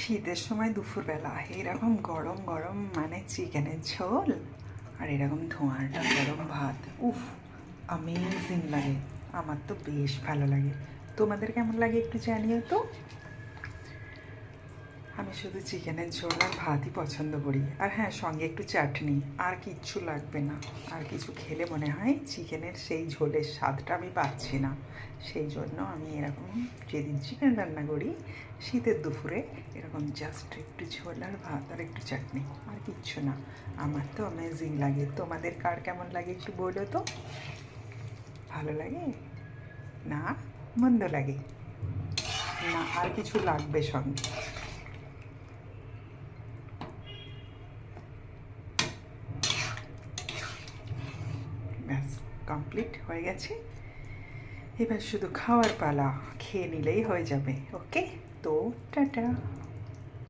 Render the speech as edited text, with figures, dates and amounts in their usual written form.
শীতের সময় দুপুরবেলা এরকম গরম গরম মানে চিকেনের ঝোল আর এরকম ধোঁয়াটা গরম ভাত, উফ, অ্যামেজিং লাগে। আমার তো বেশ ভালো লাগে। তোমাদের কেমন লাগে একটু জানিও তো। আমি শুধু চিকেনের ঝোল আর ভাতই পছন্দ করি। আর হ্যাঁ, সঙ্গে একটু চাটনি, আর কিচ্ছু লাগবে না। আর কিছু খেলে মনে হয় চিকেনের সেই ঝোলের স্বাদটা আমি পাচ্ছি না। সেই জন্য আমি এরকম যেদিন চিকেন রান্না করি শীতের দুপুরে এরকম জাস্ট একটু ঝোল আর ভাত আর একটু চাটনি, আর কিচ্ছু না। আমার তো অ্যামেজিং লাগে। তোমাদের কার কেমন লাগে একটু বলো তো। ভালো লাগে না মন্দ লাগে না, আর কিছু লাগবে সঙ্গে? ব্যাস, কমপ্লিট হয়ে গেছে। এবার শুধু খাওয়ার পালা, খেয়ে নিলেই হয়ে যাবে। ওকে, তো টাটা।